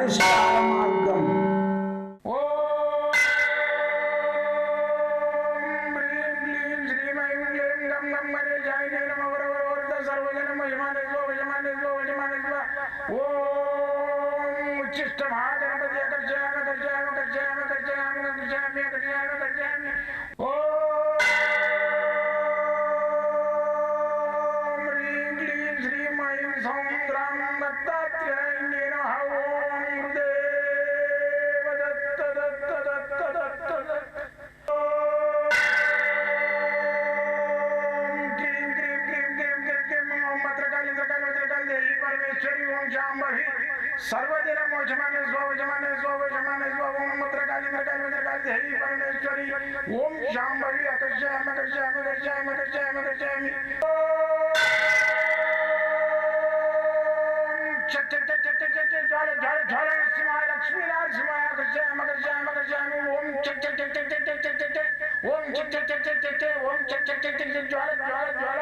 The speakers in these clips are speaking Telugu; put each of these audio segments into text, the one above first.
పరిష్కార మార్గం. सर्वदिन मोचमाने स्वजमाने स्वजमाने स्वम मत्रकाली मत्रकाली मत्रकाली देवी परमेश्वरी ओम शांभवी अकर्षयामि अकर्षयामि अकर्षयामि अकर्षयामि अकर्षयामि चट चट चट चट चट ज्वाल ज्वाल ज्वाल नरसिंहाय लक्ष्मी नरसिंहाय अकर्षयामि अकर्षयामि अकर्षयामि ओम चट चट चट चट चट चट चट ओम चट चट चट चट चट ओम चट चट चट चट ज्वाल ज्वाल ज्वाल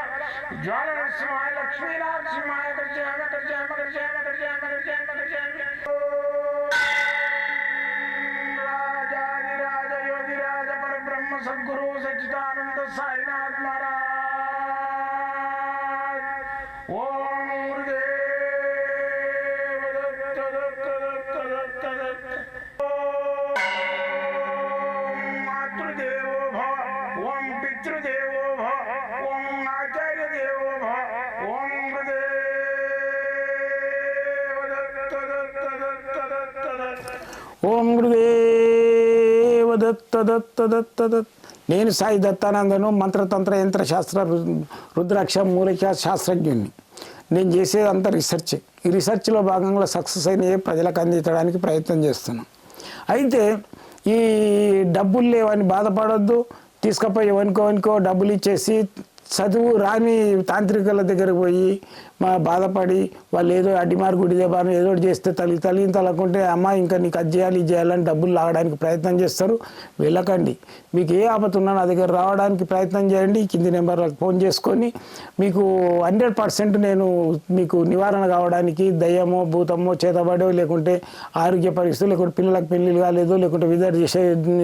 ज्वाल नरसिंहाय लक्ष्मी नरसिंहाय अकर्षयामि अकर्षयामि अकर्षयामि अकर्षयामि अकर्षयामि अकर्षयामि राजाधिराज योगिराज परब्रह्म सद्गुरु सच्चिदानंद साईनाथ महाराज ओम गुरुदेव दत्त दत्त दत्त दत्त दत्त ओम मातृदेवो भव ओम पितृदेवो भव ओम आचार्य देवो भव ओम ఓం గురుదేవ దత్త దత్త దత్త దత్త. నేను సాయి దత్తానందను, మంత్రతంత్ర యంత్ర శాస్త్ర రుద్రాక్ష మూలిక శాస్త్రజ్ఞుడిని. నేను చేసేదంతా రీసెర్చ్. ఈ రీసెర్చ్లో భాగంగా సక్సెస్ అయిన ప్రజలకు అందించడానికి ప్రయత్నం చేస్తున్నాం. అయితే ఈ డబ్బులు లేవని బాధపడొద్దు. తీసుకుపోయి ఎవరికో డబ్బులు ఇచ్చేసి చదువు రాని తాంత్రికుల దగ్గరకు పోయి బాధపడి వాళ్ళు ఏదో అడ్డిమారు గుడిదేబాను ఏదో చేస్తే తల్లిని తలకుంటే అమ్మ ఇంకా నీకు అది చేయాలి ఇది చేయాలని డబ్బులు లాగడానికి ప్రయత్నం చేస్తారు. వెళ్ళకండి. మీకు ఏ ఆపద ఉన్నా నా దగ్గర రావడానికి ప్రయత్నం చేయండి. కింది నెంబర్లకు ఫోన్ చేసుకొని మీకు 100% నేను మీకు నివారణ కావడానికి దయ్యమో భూతమో చేతబడో లేకుంటే ఆరోగ్య పరిస్థితులు లేకుంటే పిల్లలకు పెళ్ళిళ్ళు కాలేదో లేకుంటే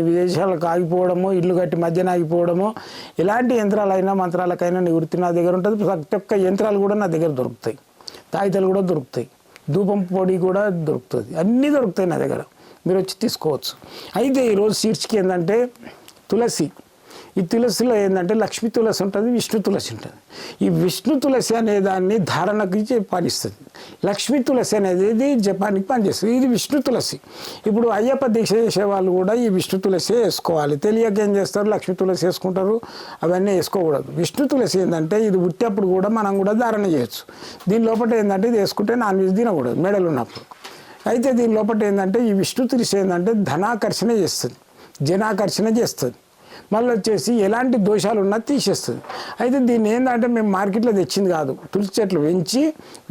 విదేశాలకు ఆగిపోవడమో ఇల్లు కట్టి మధ్యన ఆగిపోవడమో ఎలాంటి యంత్రాలైనా మంత్రాలకైనా నివృత్తి నా దగ్గర ఉంటుంది. ప్రతి ఒక్క యంత్రాలు కూడా నా దగ్గర దొరుకుతాయి. తాయితలు కూడా దొరుకుతాయి. ధూపం పొడి కూడా దొరుకుతుంది. అన్నీ దొరుకుతాయి నా దగ్గర. మీరు వచ్చి తీసుకోవచ్చు. అయితే ఈరోజు సీడ్స్కి ఏంటంటే తులసి. ఈ తులసిలో ఏంటంటే లక్ష్మీ తులసి ఉంటుంది, విష్ణు తులసి ఉంటుంది. ఈ విష్ణు తులసి అనే దాన్ని ధారణకి పనిస్తుంది. లక్ష్మీ తులసి అనేది జపానికి పనిచేస్తుంది. ఇది విష్ణు తులసి. ఇప్పుడు అయ్యప్ప దీక్ష చేసే వాళ్ళు కూడా ఈ విష్ణు తులసి వేసుకోవాలి. తెలియక ఏం చేస్తారు, లక్ష్మీ తులసి వేసుకుంటారు. అవన్నీ వేసుకోకూడదు. విష్ణు తులసి ఏంటంటే ఇది ఉట్టేప్పుడు కూడా మనం కూడా ధారణ చేయొచ్చు. దీని లోపల ఏంటంటే ఇది వేసుకుంటే నాన్ వెజ్ తినకూడదు మెడలు ఉన్నప్పుడు. అయితే దీని లోపల ఏంటంటే ఈ విష్ణు తులసి ఏంటంటే ధనాకర్షణ చేస్తుంది, జనాకర్షణ చేస్తుంది. మళ్ళీ వచ్చేసి ఎలాంటి దోషాలు ఉన్నా తీసేస్తుంది. అయితే దీన్ని ఏంటంటే మేము మార్కెట్లో తెచ్చింది కాదు. తులసి చెట్లు పెంచి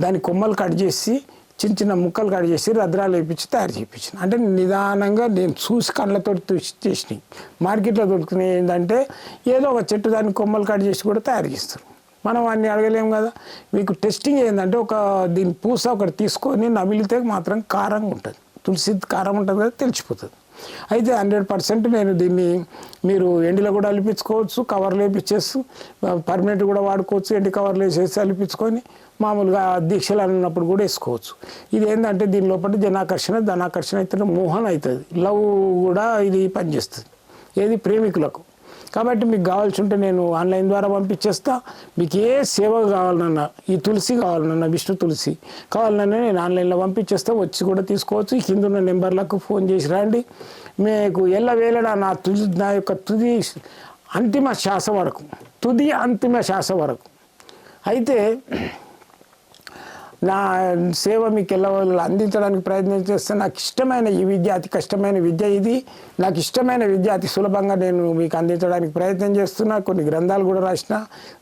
దాని కొమ్మలు కట్ చేసి చిన్న చిన్న ముక్కలు కట్ చేసి రద్రాలు వేయించి తయారు చేయించిన. అంటే నిదానంగా నేను చూసి కళ్ళతో చేసినాయి. మార్కెట్లో దొరుకుతున్నాయి ఏంటంటే ఏదో ఒక చెట్టు దాని కొమ్మలు కట్ చేసి కూడా తయారు చేస్తారు. మనం అన్నీ అడగలేము కదా. మీకు టెస్టింగ్ ఏంటంటే దీని పూస ఒకటి తీసుకొని నమిలితే మాత్రం కారంగా ఉంటుంది. తులసి కారం ఉంటుంది కదా, తెలిసిపోతుంది. అయితే 100% నేను దీన్ని మీరు ఎండిలో కూడా అలిపించుకోవచ్చు, కవర్లు వేపించేసి పర్మనెంట్ కూడా వాడుకోవచ్చు. ఎండి కవర్లు వేసేసి అలిపించుకొని మామూలుగా దీక్షలు అన్నప్పుడు కూడా వేసుకోవచ్చు. ఇది ఏంటంటే దీని లోపల జనాకర్షణ ధనాకర్షణ అవుతుంది, మోహన్ అవుతుంది, లవ్ కూడా ఇది పనిచేస్తుంది. ఏది ప్రేమికులకు. కాబట్టి మీకు కావాల్సి ఉంటే నేను ఆన్లైన్ ద్వారా పంపించేస్తా. మీకు ఏ సేవ కావాలన్నా, ఈ తులసి కావాలన్నా, విష్ణు తులసి కావాలన్నా నేను ఆన్లైన్లో పంపించేస్తా. వచ్చి కూడా తీసుకోవచ్చు. ఈ కింద ఉన్న నెంబర్లకు ఫోన్ చేసి రండి. మీకు ఎల్లవేళ నా యొక్క తుది అంతిమ శ్వాస వరకు అయితే నా సేవ మీకు ఎల్లవేళ అందించడానికి ప్రయత్నం చేస్తే నాకు ఇష్టమైన ఈ విద్య అతి కష్టమైన విద్య. ఇది నాకు ఇష్టమైన విద్య అతి సులభంగా నేను మీకు అందించడానికి ప్రయత్నం చేస్తున్నా. కొన్ని గ్రంథాలు కూడా రాసిన.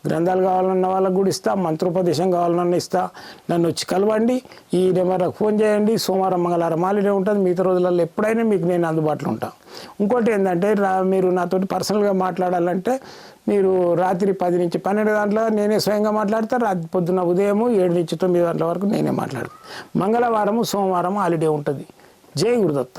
గ్రంథాలు కావాలన్న వాళ్ళకు కూడా ఇస్తా, మంత్రోపదేశం కావాలన్నా ఇస్తా. నన్ను వచ్చి కలవండి. ఈ నెంబర్కి ఫోన్ చేయండి. సోమవారం మంగళవారం హాలిడే ఉంటుంది. మిగతా రోజులలో ఎప్పుడైనా మీకు నేను అందుబాటులో ఉంటాను. ఇంకోటి ఏంటంటే మీరు నాతోటి పర్సనల్గా మాట్లాడాలంటే మీరు రాత్రి 10 నుంచి 12 గంటల నేనే స్వయంగా మాట్లాడతాను. రాత్రి పొద్దున్న ఉదయం 7 నుంచి 9 గంటల వరకు నేనే మాట్లాడతాను. మంగళవారము సోమవారం హాలిడే ఉంటుంది. జై గురుదత్త.